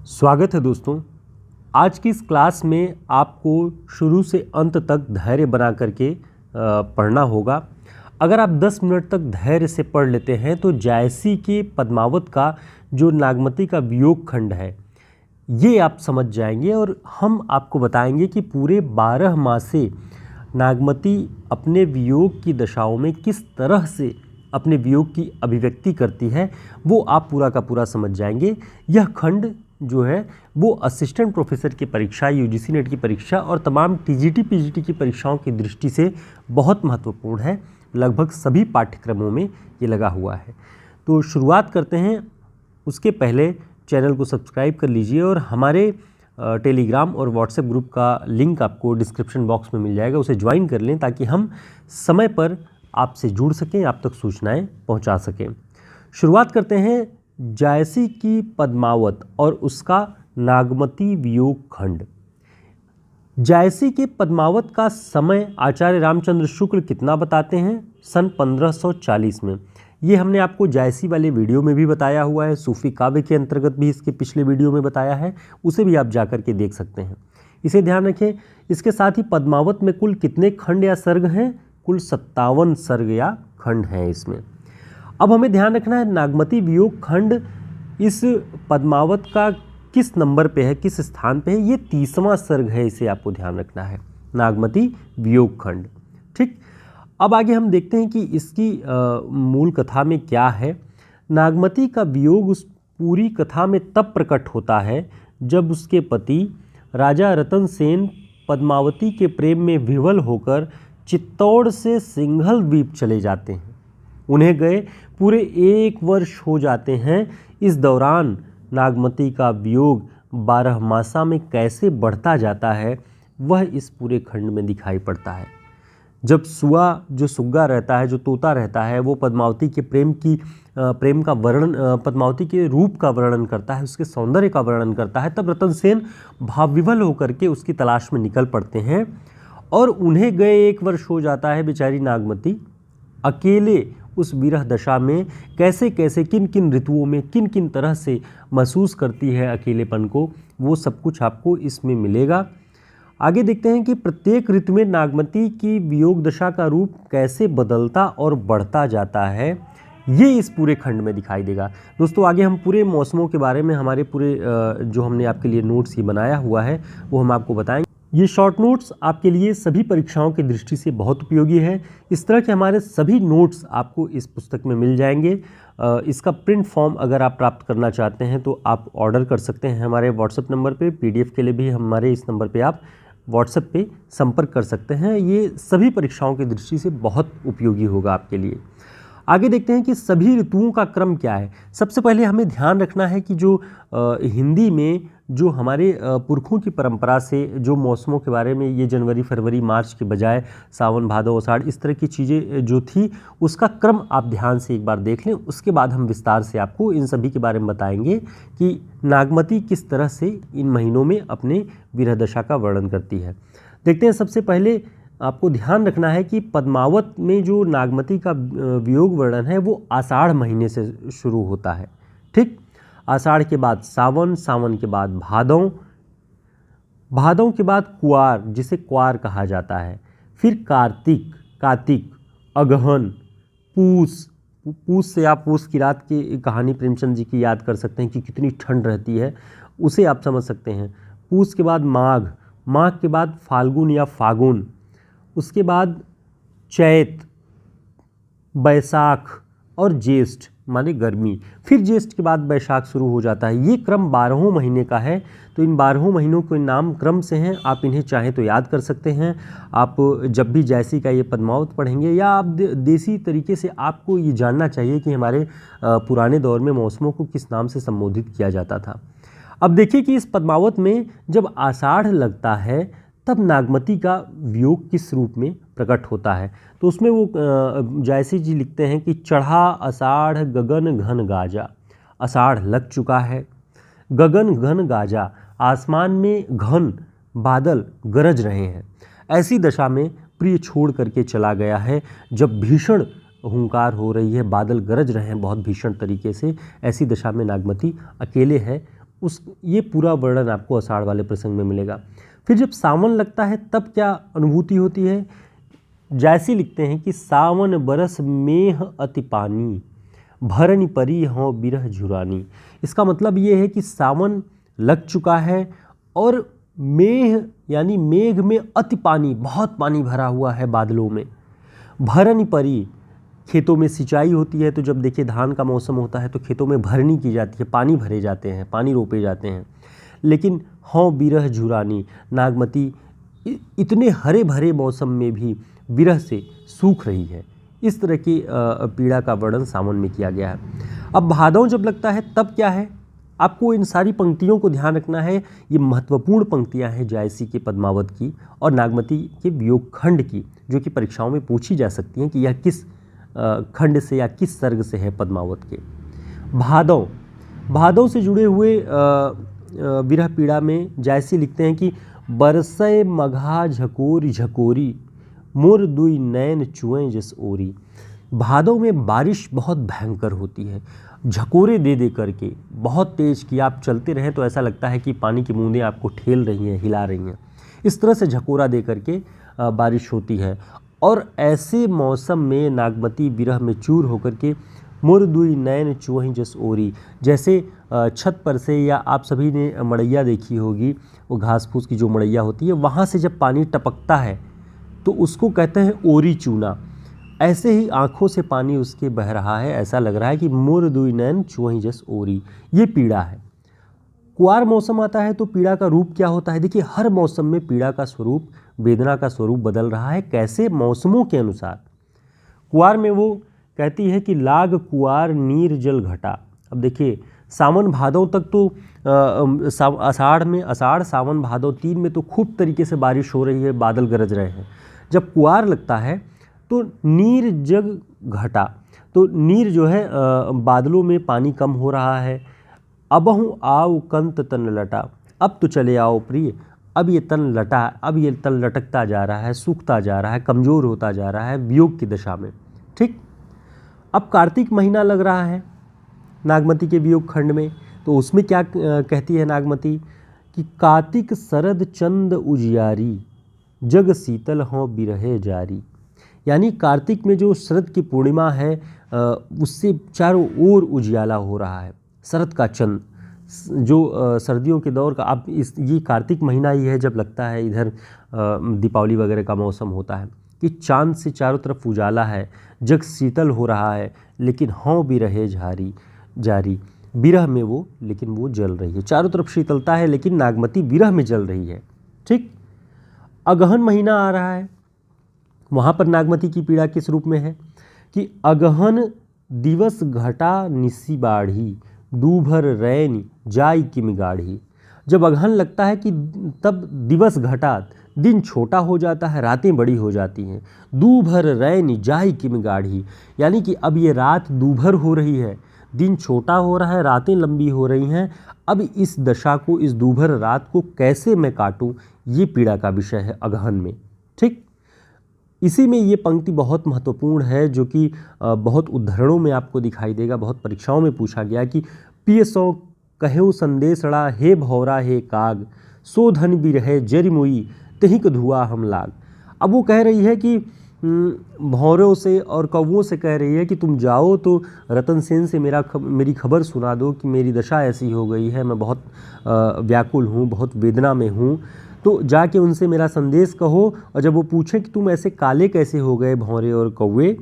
स्वागत है दोस्तों। आज की इस क्लास में आपको शुरू से अंत तक धैर्य बना करके पढ़ना होगा। अगर आप 10 मिनट तक धैर्य से पढ़ लेते हैं तो जायसी के पद्मावत का जो नागमती का वियोग खंड है ये आप समझ जाएंगे और हम आपको बताएंगे कि पूरे 12 माह से नागमती अपने वियोग की दशाओं में किस तरह से अपने वियोग की अभिव्यक्ति करती है, वो आप पूरा का पूरा समझ जाएंगे। यह खंड जो है वो असिस्टेंट प्रोफेसर की परीक्षा, यूजीसी नेट की परीक्षा और तमाम टीजीटी पीजीटी की परीक्षाओं की दृष्टि से बहुत महत्वपूर्ण है। लगभग सभी पाठ्यक्रमों में ये लगा हुआ है। तो शुरुआत करते हैं। उसके पहले चैनल को सब्सक्राइब कर लीजिए और हमारे टेलीग्राम और व्हाट्सएप ग्रुप का लिंक आपको डिस्क्रिप्शन बॉक्स में मिल जाएगा, उसे ज्वाइन कर लें ताकि हम समय पर आपसे जुड़ सकें, आप तक सूचनाएं पहुंचा सकें। शुरुआत करते हैं जायसी की पद्मावत और उसका नागमती वियोग खंड। जायसी के पद्मावत का समय आचार्य रामचंद्र शुक्ल कितना बताते हैं? सन 1540 में। ये हमने आपको जायसी वाले वीडियो में भी बताया हुआ है, सूफी काव्य के अंतर्गत भी इसके पिछले वीडियो में बताया है, उसे भी आप जाकर के देख सकते हैं। इसे ध्यान रखें। इसके साथ ही पद्मावत में कुल कितने खंड या सर्ग हैं? कुल 57 सर्ग या खंड हैं इसमें। अब हमें ध्यान रखना है नागमती वियोग खंड इस पद्मावत का किस नंबर पे है, किस स्थान पे है। ये 30वां सर्ग है, इसे आपको ध्यान रखना है, नागमती वियोग खंड। ठीक, अब आगे हम देखते हैं कि इसकी मूल कथा में क्या है। नागमती का वियोग उस पूरी कथा में तब प्रकट होता है जब उसके पति राजा रतन सेन पद्मावती के प्रेम में विह्वल होकर चित्तौड़ से सिंघल द्वीप चले जाते हैं। उन्हें गए पूरे 1 वर्ष हो जाते हैं। इस दौरान नागमती का वियोग 12 मासा में कैसे बढ़ता जाता है वह इस पूरे खंड में दिखाई पड़ता है। जब सुआ जो सुग्गा रहता है, जो तोता रहता है, वो पद्मावती के प्रेम का वर्णन, पद्मावती के रूप का वर्णन करता है, उसके सौंदर्य का वर्णन करता है, तब रतन सेन भावविह्वल होकर के उसकी तलाश में निकल पड़ते हैं और उन्हें गए 1 वर्ष हो जाता है। बेचारी नागमती अकेले उस विरह दशा में कैसे कैसे किन किन ऋतुओं में किन किन तरह से महसूस करती है अकेलेपन को, वो सब कुछ आपको इसमें मिलेगा। आगे देखते हैं कि प्रत्येक ऋतु में नागमती की वियोग दशा का रूप कैसे बदलता और बढ़ता जाता है, ये इस पूरे खंड में दिखाई देगा। दोस्तों आगे हम पूरे मौसमों के बारे में हमारे पूरे जो हमने आपके लिए नोट्स ये बनाया हुआ है वो हम आपको बताएंगे। ये शॉर्ट नोट्स आपके लिए सभी परीक्षाओं की दृष्टि से बहुत उपयोगी है। इस तरह के हमारे सभी नोट्स आपको इस पुस्तक में मिल जाएंगे। इसका प्रिंट फॉर्म अगर आप प्राप्त करना चाहते हैं तो आप ऑर्डर कर सकते हैं हमारे व्हाट्सएप नंबर पे। पीडीएफ के लिए भी हमारे इस नंबर पे आप व्हाट्सएप पे संपर्क कर सकते हैं। ये सभी परीक्षाओं की दृष्टि से बहुत उपयोगी होगा आपके लिए। आगे देखते हैं कि सभी ऋतुओं का क्रम क्या है। सबसे पहले हमें ध्यान रखना है कि जो हिंदी में जो हमारे पुरखों की परंपरा से जो मौसमों के बारे में ये जनवरी फरवरी मार्च के बजाय सावन भादो आषाढ़ इस तरह की चीज़ें जो थी उसका क्रम आप ध्यान से एक बार देख लें। उसके बाद हम विस्तार से आपको इन सभी के बारे में बताएंगे कि नागमती किस तरह से इन महीनों में अपने विरह दशा का वर्णन करती है। देखते हैं। सबसे पहले आपको ध्यान रखना है कि पद्मावत में जो नागमती का वियोग वर्णन है वो आषाढ़ महीने से शुरू होता है। ठीक, आषाढ़ के बाद सावन, सावन के बाद भादों, भादों के बाद कुआर जिसे क्वार कहा जाता है, फिर कार्तिक, कातिक, अगहन, पूस। पूस से आप पूस की रात की कहानी प्रेमचंद जी की याद कर सकते हैं कि कितनी ठंड रहती है, उसे आप समझ सकते हैं। पूस के बाद माघ, माघ के बाद फाल्गुन या फागुन, उसके बाद चैत, बैसाख और ज्येष्ठ माने गर्मी, फिर ज्येष्ठ के बाद बैसाख शुरू हो जाता है। ये क्रम 12 महीने का है। तो इन 12 महीनों के नाम क्रम से हैं, आप इन्हें चाहें तो याद कर सकते हैं। आप जब भी जायसी का ये पद्मावत पढ़ेंगे या आप देसी तरीके से आपको ये जानना चाहिए कि हमारे पुराने दौर में मौसमों को किस नाम से संबोधित किया जाता था। अब देखिए कि इस पद्मावत में जब आषाढ़ लगता है तब नागमती का वियोग किस रूप में प्रकट होता है। तो उसमें वो जायसी जी लिखते हैं कि चढ़ा आषाढ़ गगन घन गाजा। आषाढ़ लग चुका है, गगन घन गाजा, आसमान में घन बादल गरज रहे हैं। ऐसी दशा में प्रिय छोड़ करके चला गया है। जब भीषण हुंकार हो रही है, बादल गरज रहे हैं बहुत भीषण तरीके से, ऐसी दशा में नागमती अकेले है उस ये पूरा वर्णन आपको आषाढ़ वाले प्रसंग में मिलेगा। फिर जब सावन लगता है तब क्या अनुभूति होती है? जायसी लिखते हैं कि सावन बरस मेह अति पानी, भरनी परी हों बिरह झुरानी। इसका मतलब ये है कि सावन लग चुका है और मेह यानी मेघ में अति पानी, बहुत पानी भरा हुआ है बादलों में। भरनी परी, खेतों में सिंचाई होती है तो जब देखिए धान का मौसम होता है तो खेतों में भरनी की जाती है, पानी भरे जाते हैं, पानी रोपे जाते हैं। लेकिन हों बिरह झुरानी, नागमती इतने हरे भरे मौसम में भी विरह से सूख रही है। इस तरह की पीड़ा का वर्णन सावन में किया गया है। अब भादव जब लगता है तब क्या है? आपको इन सारी पंक्तियों को ध्यान रखना है। ये महत्वपूर्ण पंक्तियां हैं जायसी के पद्मावत की और नागमती के वियोग खंड की, जो कि परीक्षाओं में पूछी जा सकती हैं कि यह किस खंड से या किस सर्ग से है पद्मावत के। भादव, भादव से जुड़े हुए विरह पीड़ा में जायसी लिखते हैं कि बरसय मघा झकोरी झकोरी, मोर दुई नैन चुएं जस ओरी। भादव में बारिश बहुत भयंकर होती है, झकोरे दे दे करके, बहुत तेज कि आप चलते रहें तो ऐसा लगता है कि पानी की बूंदें आपको ठेल रही हैं, हिला रही हैं। इस तरह से झकोरा दे करके बारिश होती है। और ऐसे मौसम में नागमती विरह में चूर होकर के मोर दुई नैन चुवहीं जस ओरी, जैसे छत पर से, या आप सभी ने मड़ैया देखी होगी, वो घास फूस की जो मड़ैया होती है, वहाँ से जब पानी टपकता है तो उसको कहते हैं ओरी चूना। ऐसे ही आँखों से पानी उसके बह रहा है, ऐसा लग रहा है कि मोर दुई नैन चुवहीं जस ओरी। ये पीड़ा है। कुआर मौसम आता है तो पीड़ा का रूप क्या होता है? देखिए, हर मौसम में पीड़ा का स्वरूप, वेदना का स्वरूप बदल रहा है। कैसे? मौसमों के अनुसार। कुआर में वो कहती है कि लाग कुआर नीर जल घटा। अब देखिए, सावन भादव तक तो आषाढ़ सावन भादव 3 में तो खूब तरीके से बारिश हो रही है, बादल गरज रहे हैं। जब कुआर लगता है तो नीर जग घटा, तो नीर जो है बादलों में पानी कम हो रहा है। अबहु आओ कंत तन लटा, अब तो चले आओ प्रिय, अब ये तन लटा, अब ये तन लटकता जा रहा है, सूखता जा रहा है, कमज़ोर होता जा रहा है वियोग की दशा में। ठीक, अब कार्तिक महीना लग रहा है नागमती के वियोग खंड में, तो उसमें क्या कहती है नागमती कि कार्तिक शरद चंद उजियारी, जग शीतल हों बिरहे जारी। यानी कार्तिक में जो शरद की पूर्णिमा है उससे चारों ओर उजियाला हो रहा है। शरद का चंद जो सर्दियों के दौर का, अब ये कार्तिक महीना ही है जब लगता है इधर दीपावली वगैरह का मौसम होता है कि चांद से चारों तरफ उजाला है, जग शीतल हो रहा है, लेकिन हों बिरहे जारी, विरह में वो, लेकिन वो जल रही है। चारों तरफ शीतलता है लेकिन नागमती विरह में जल रही है। ठीक, अगहन महीना आ रहा है, वहाँ पर नागमती की पीड़ा किस रूप में है कि अगहन दिवस घटा निसी बाढ़ी, दूभर रैन जाई किम गाढ़ी। जब अगहन लगता है कि तब दिवस घटा, दिन छोटा हो जाता है, रातें बड़ी हो जाती हैं। दूभर रैन जाई किम गाढ़ी, यानी कि अब ये रात दूभर हो रही है, दिन छोटा हो रहा है, रातें लंबी हो रही हैं। अब इस दशा को, इस दूभर रात को कैसे मैं काटूं, ये पीड़ा का विषय है अगहन में। ठीक, इसी में ये पंक्ति बहुत महत्वपूर्ण है, जो कि बहुत उद्धरणों में आपको दिखाई देगा, बहुत परीक्षाओं में पूछा गया कि पिय सौ कहेउ संदेशड़ा, हे भौरा हे काग, सो धन बिरहे जरिमुई, तहिक धुआ हम लाग। अब वो कह रही है कि भौरों से और कौवों से कह रही है कि तुम जाओ तो रतन सेन से मेरी खबर सुना दो कि मेरी दशा ऐसी हो गई है, मैं बहुत व्याकुल हूँ, बहुत वेदना में हूँ, तो जाके उनसे मेरा संदेश कहो। और जब वो पूछें कि तुम ऐसे काले कैसे हो गए भौरे और कौवे,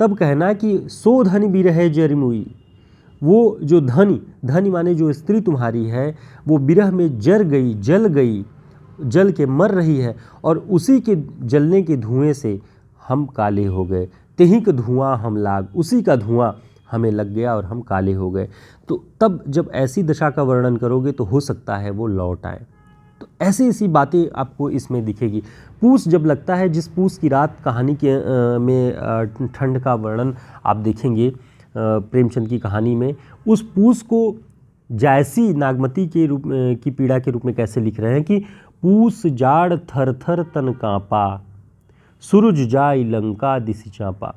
तब कहना कि सो धन बिरहे जरिमुई, वो जो धनी माने जो स्त्री तुम्हारी है वो विरह में जर गई, जल गई, जल के मर रही है, और उसी के जलने के धुएं से हम काले हो गए। तेहिक धुआं हम लाग, उसी का धुआं हमें लग गया और हम काले हो गए। तो तब जब ऐसी दशा का वर्णन करोगे तो हो सकता है वो लौट आए। तो ऐसी बातें आपको इसमें दिखेगी। पूस जब लगता है, जिस पूस की रात कहानी के में ठंड का वर्णन आप देखेंगे प्रेमचंद की कहानी में, उस पूस को जायसी नागमती के रूप की पीड़ा के रूप में कैसे लिख रहे हैं कि पूस जाड़ थर थर तन कांपा, सूरज जाई लंका दिसी चांपा।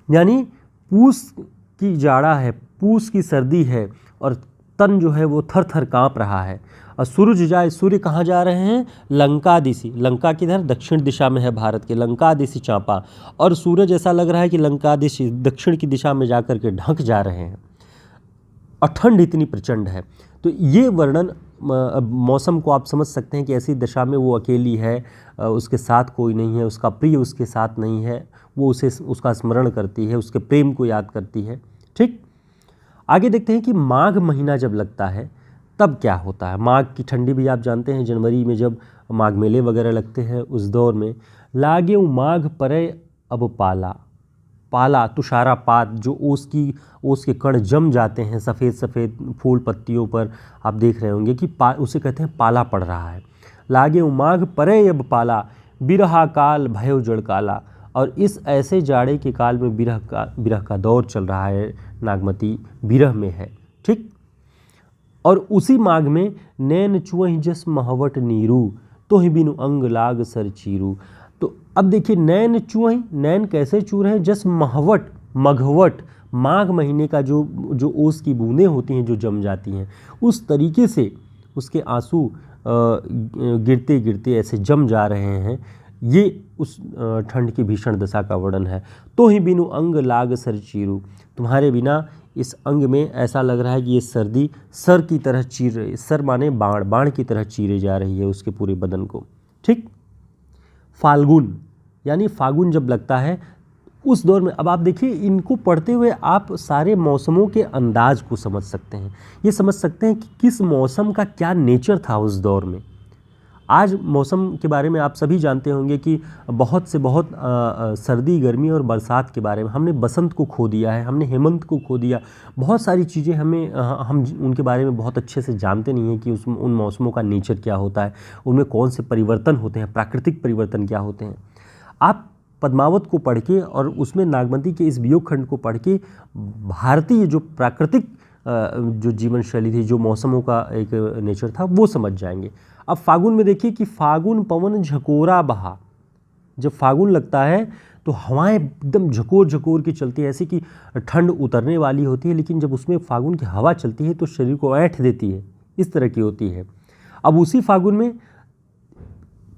यानी पूस की जाड़ा है, पूस की सर्दी है और तन जो है वो थर थर काँप रहा है। और सूरज जाए, सूर्य कहाँ जा रहे हैं? लंका दिशी, लंका किधर? दक्षिण दिशा में है भारत के, लंका दिशी चाँपा। और सूरज ऐसा लग रहा है कि लंका दिशी दक्षिण की दिशा में जाकर के ढंक जा रहे हैं, और ठंड इतनी प्रचंड है। तो ये वर्णन मौसम को आप समझ सकते हैं कि ऐसी दशा में वो अकेली है, उसके साथ कोई नहीं है, उसका प्रिय उसके साथ नहीं है, वो उसे उसका स्मरण करती है, उसके प्रेम को याद करती है। ठीक, आगे देखते हैं कि माघ महीना जब लगता है तब क्या होता है। माघ की ठंडी भी आप जानते हैं, जनवरी में जब माघ मेले वगैरह लगते हैं उस दौर में। लागे माघ परे अब पाला, पाला तुषारापात, जो ओस के कण जम जाते हैं सफ़ेद सफ़ेद फूल पत्तियों पर, आप देख रहे होंगे कि उसे कहते हैं पाला पड़ रहा है। लागे माघ परे अब पाला, बिरहा काल भयो जड़ काला। और इस ऐसे जाड़े के काल में बिरह का दौर चल रहा है, नागमती बिरह में है। ठीक, और उसी माघ में नैन चुअहि जस महवट नीरू, तोहि बिनु अंग लाग सर चीरू। तो अब देखिए, नैन चुअहि, नैन कैसे चू रहे हैं? जस महवट, मघवट, माघ महीने का जो ओस की बूंदें होती हैं जो जम जाती हैं, उस तरीके से उसके आंसू गिरते गिरते ऐसे जम जा रहे हैं। ये उस ठंड की भीषण दशा का वर्णन है। तो ही बिनु अंग लाग सर चीरू, तुम्हारे बिना इस अंग में ऐसा लग रहा है कि ये सर्दी सर की तरह चीर रही, सर माने बाण, बाण की तरह चीरे जा रही है उसके पूरे बदन को। ठीक, फाल्गुन, यानी फागुन जब लगता है उस दौर में, अब आप देखिए इनको पढ़ते हुए आप सारे मौसमों के अंदाज को समझ सकते हैं, ये समझ सकते हैं कि किस मौसम का क्या नेचर था उस दौर में। आज मौसम के बारे में आप सभी जानते होंगे कि बहुत से बहुत सर्दी, गर्मी और बरसात के बारे में हमने बसंत को खो दिया है, हमने हेमंत को खो दिया, बहुत सारी चीज़ें हमें हम उनके बारे में बहुत अच्छे से जानते नहीं हैं कि उन मौसमों का नेचर क्या होता है, उनमें कौन से परिवर्तन होते हैं, प्राकृतिक परिवर्तन क्या होते हैं। आप पद्मावत को पढ़ के और उसमें नागमती के इस वियोग खंड को पढ़ के भारतीय जो प्राकृतिक जो जीवन शैली थी, जो मौसमों का एक नेचर था, वो समझ जाएंगे। अब फागुन में देखिए कि फागुन पवन झकोरा बहा, जब फागुन लगता है तो हवाएं एकदम झकोर झकोर की चलती है, ऐसी कि ठंड उतरने वाली होती है, लेकिन जब उसमें फागुन की हवा चलती है तो शरीर को ऐंठ देती है, इस तरह की होती है। अब उसी फागुन में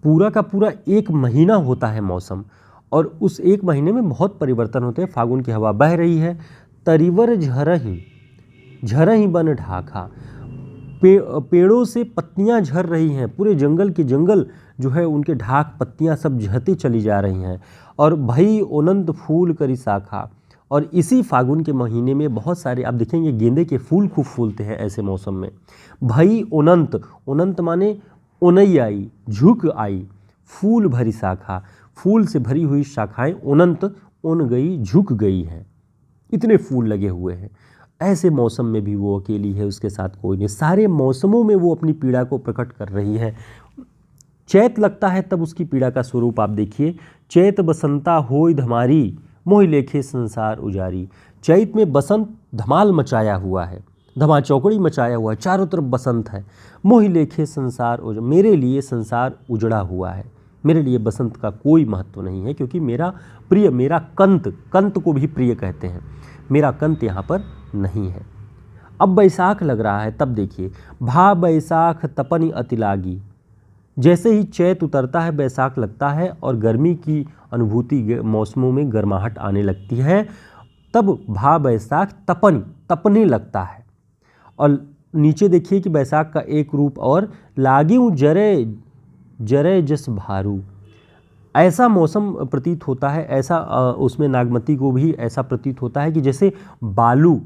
पूरा का पूरा एक महीना होता है मौसम, और उस एक महीने में बहुत परिवर्तन होते हैं। फागुन की हवा बह रही है, तरीवर झरही बन ढाका, पेड़ों से पत्तियां झर रही हैं, पूरे जंगल के जंगल जो है उनके ढाक पत्तियां सब झरती चली जा रही हैं। और भई ओनंत फूल करी शाखा, और इसी फागुन के महीने में बहुत सारे आप देखेंगे गेंदे के फूल खूब फूलते हैं ऐसे मौसम में। भई ओनंत, ओनंत माने ओनई आई, झुक आई, फूल भरी शाखा, फूल से भरी हुई शाखाएं ओनंत, ओन गई, झुक गई हैं, इतने फूल लगे हुए हैं। ऐसे मौसम में भी वो अकेली है, उसके साथ कोई नहीं। सारे मौसमों में वो अपनी पीड़ा को प्रकट कर रही है। चैत लगता है तब उसकी पीड़ा का स्वरूप आप देखिए, चैत बसंता होय धमारी, मोहि लेखे संसार उजारी। चैत में बसंत धमाल मचाया हुआ है, धमा चौकड़ी मचाया हुआ है, चारों तरफ बसंत है। मोहि लेखे संसार मेरे लिए संसार उजड़ा हुआ है, मेरे लिए बसंत का कोई महत्व नहीं है, क्योंकि मेरा प्रिय, मेरा कंत, कंत को भी प्रिय कहते हैं, मेरा कंत यहाँ पर नहीं है। अब बैसाख लग रहा है, तब देखिए, भा बैसाख तपनि अति लागी, जैसे ही चैत उतरता है बैसाख लगता है और गर्मी की अनुभूति, मौसमों में गर्माहट आने लगती है, तब भा बैसाख तपनि, तपने लगता है। और नीचे देखिए कि बैसाख का एक रूप और, लागिऊ जरे जरे जस भारू, ऐसा मौसम प्रतीत होता है, ऐसा उसमें नागमती को भी ऐसा प्रतीत होता है कि जैसे बालू,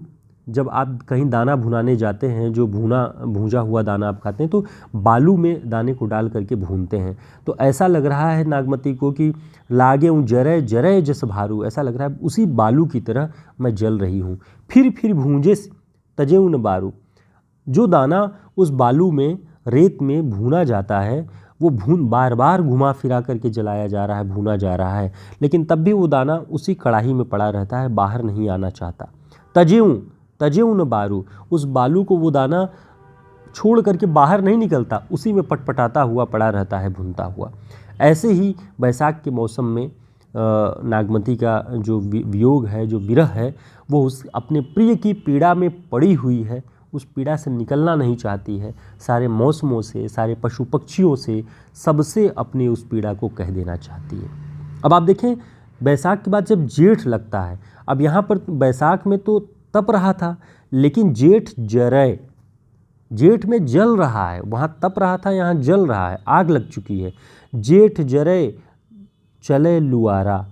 जब आप कहीं दाना भुनाने जाते हैं, जो भूंजा हुआ दाना आप खाते हैं, तो बालू में दाने को डाल करके भूनते हैं, तो ऐसा लग रहा है नागमती को कि लागे जरे जरे जस भारू, ऐसा लग रहा है उसी बालू की तरह मैं जल रही हूँ। फिर भूंजे तजेऊ न बारू, जो दाना उस बालू में, रेत में भूना जाता है, वो बार बार घुमा फिरा करके जलाया जा रहा है, भूना जा रहा है, लेकिन तब भी वो दाना उसी कढ़ाई में पड़ा रहता है, बाहर नहीं आना चाहता। तजेऊ न बारू, उस बालू को वो दाना छोड़ करके बाहर नहीं निकलता, उसी में पटपटाता हुआ पड़ा रहता है, भुनता हुआ। ऐसे ही बैसाख के मौसम में नागमती का जो वियोग है, जो विरह है, वो उस अपने प्रिय की पीड़ा में पड़ी हुई है, उस पीड़ा से निकलना नहीं चाहती है, सारे मौसमों से, सारे पशु पक्षियों से, सबसे अपनी उस पीड़ा को कह देना चाहती है। अब आप देखें, बैसाख के बाद जब जेठ लगता है, अब यहाँ पर बैसाख में तो तप रहा था, लेकिन जेठ जरय, जेठ में जल रहा है, वहाँ तप रहा था, यहाँ जल रहा है, आग लग चुकी है। जेठ जरय चले लुआरा,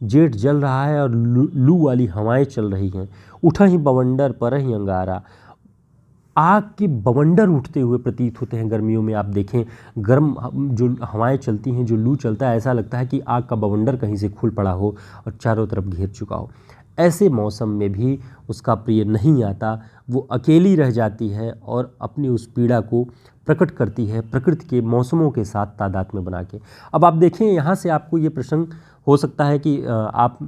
जेठ जल रहा है और लू वाली हवाएं चल रही हैं। उठा ही बवंडर पर ही अंगारा, आग के बवंडर उठते हुए प्रतीत होते हैं गर्मियों में। आप देखें, गर्म जो हवाएं चलती हैं, जो लू चलता है, ऐसा लगता है कि आग का बवंडर कहीं से खुल पड़ा हो और चारों तरफ घेर चुका हो। ऐसे मौसम में भी उसका प्रिय नहीं आता, वो अकेली रह जाती है और अपनी उस पीड़ा को प्रकट करती है प्रकृति के मौसमों के साथ तादाद में बना के। अब आप देखें, यहाँ से आपको ये प्रश्न हो सकता है कि आप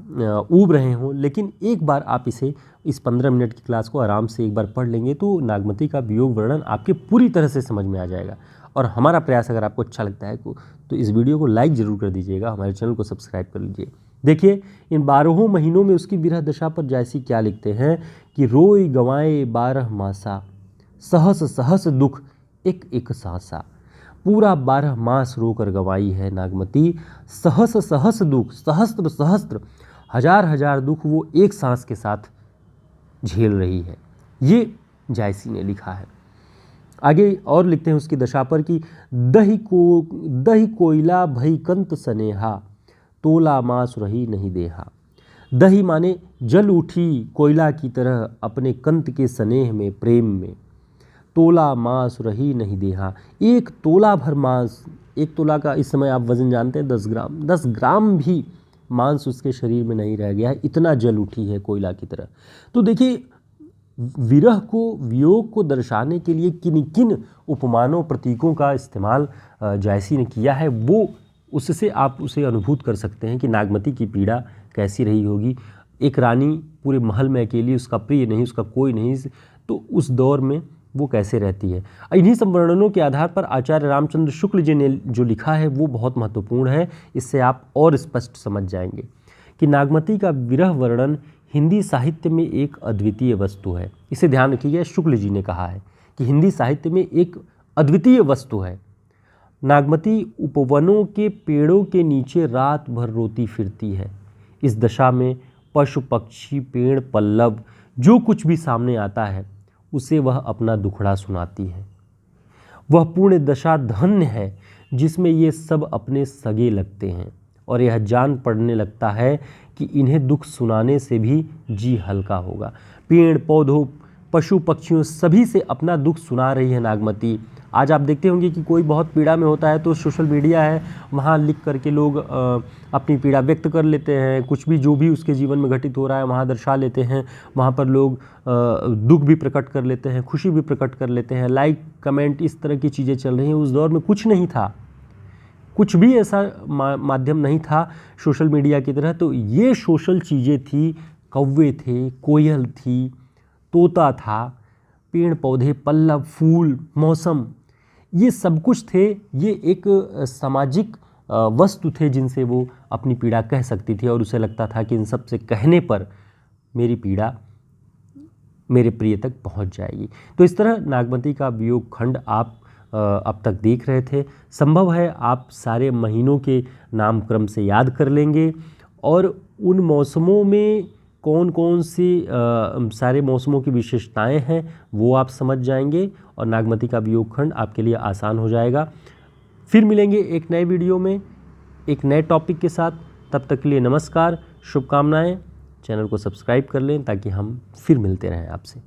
ऊब रहे हों, लेकिन एक बार आप इस 15 मिनट की क्लास को आराम से एक बार पढ़ लेंगे तो नागमती का वियोग वर्णन आपके पूरी तरह से समझ में आ जाएगा। और हमारा प्रयास अगर आपको अच्छा लगता है तो इस वीडियो को लाइक ज़रूर कर दीजिएगा, हमारे चैनल को सब्सक्राइब कर लीजिए। देखिए, इन 12 महीनों में उसकी विरह दशा पर जायसी क्या लिखते हैं कि रोई गवाए 12 मासा, सहस सहस दुख एक एक सांसा। पूरा 12 मास रोकर गवाई है नागमती, सहस सहस दुख, सहस्त्र सहस्त्र, हजार हजार दुख वो एक सांस के साथ झेल रही है। ये जायसी ने लिखा है। आगे और लिखते हैं उसकी दशा पर कि दही कोयला भई कंत सनेहा, तोला मास रही नहीं देहा। दही माने जल उठी कोयला की तरह अपने कंत के स्नेह में, प्रेम में। तोला मांस रही नहीं देहा, एक तोला भर मांस, एक तोला का इस समय आप वजन जानते हैं 10 ग्राम, 10 ग्राम भी मांस उसके शरीर में नहीं रह गया है, इतना जल उठी है कोयला की तरह। तो देखिए, विरह को, वियोग को दर्शाने के लिए किन किन उपमानों, प्रतीकों का इस्तेमाल जायसी ने किया है, वो उससे आप उसे अनुभूत कर सकते हैं कि नागमती की पीड़ा कैसी रही होगी। एक रानी पूरे महल में अकेली, उसका प्रिय नहीं, उसका कोई नहीं, तो उस दौर में वो कैसे रहती है। इन्हीं सब वर्णनों के आधार पर आचार्य रामचंद्र शुक्ल जी ने जो लिखा है वो बहुत महत्वपूर्ण है। इससे आप और स्पष्ट समझ जाएंगे कि नागमती का विरह वर्णन हिंदी साहित्य में एक अद्वितीय वस्तु है। इसे ध्यान रखिएगा, शुक्ल जी ने कहा है कि हिंदी साहित्य में एक अद्वितीय वस्तु है। नागमती उपवनों के पेड़ों के नीचे रात भर रोती फिरती है। इस दशा में पशु पक्षी, पेड़, पल्लव, जो कुछ भी सामने आता है उसे वह अपना दुखड़ा सुनाती है। वह पूर्ण दशा धन्य है जिसमें ये सब अपने सगे लगते हैं और यह जान पड़ने लगता है कि इन्हें दुख सुनाने से भी जी हल्का होगा। पेड़ पौधों, पशु पक्षियों, सभी से अपना दुख सुना रही है नागमती। आज आप देखते होंगे कि कोई बहुत पीड़ा में होता है तो सोशल मीडिया है, वहाँ लिख करके लोग अपनी पीड़ा व्यक्त कर लेते हैं। कुछ भी, जो भी उसके जीवन में घटित हो रहा है वहाँ दर्शा लेते हैं। वहाँ पर लोग दुख भी प्रकट कर लेते हैं, खुशी भी प्रकट कर लेते हैं, लाइक कमेंट, इस तरह की चीज़ें चल रही हैं। उस दौर में कुछ नहीं था, कुछ भी ऐसा माध्यम नहीं था सोशल मीडिया की तरह। तो ये सोशल चीज़ें थी, कौवे थे, कोयल थी, तोता था, पेड़ पौधे, पल्लव, फूल, मौसम, ये सब कुछ थे। ये एक सामाजिक वस्तु थे जिनसे वो अपनी पीड़ा कह सकती थी और उसे लगता था कि इन सब से कहने पर मेरी पीड़ा मेरे प्रिय तक पहुंच जाएगी। तो इस तरह नागमती का वियोग खंड आप अब तक देख रहे थे। संभव है आप सारे महीनों के नामक्रम से याद कर लेंगे और उन मौसमों में कौन कौन सी सारे मौसमों की विशेषताएं हैं वो आप समझ जाएंगे और नागमती का वियोग खंड आपके लिए आसान हो जाएगा। फिर मिलेंगे एक नए वीडियो में एक नए टॉपिक के साथ। तब तक के लिए नमस्कार, शुभकामनाएं। चैनल को सब्सक्राइब कर लें ताकि हम फिर मिलते रहें आपसे।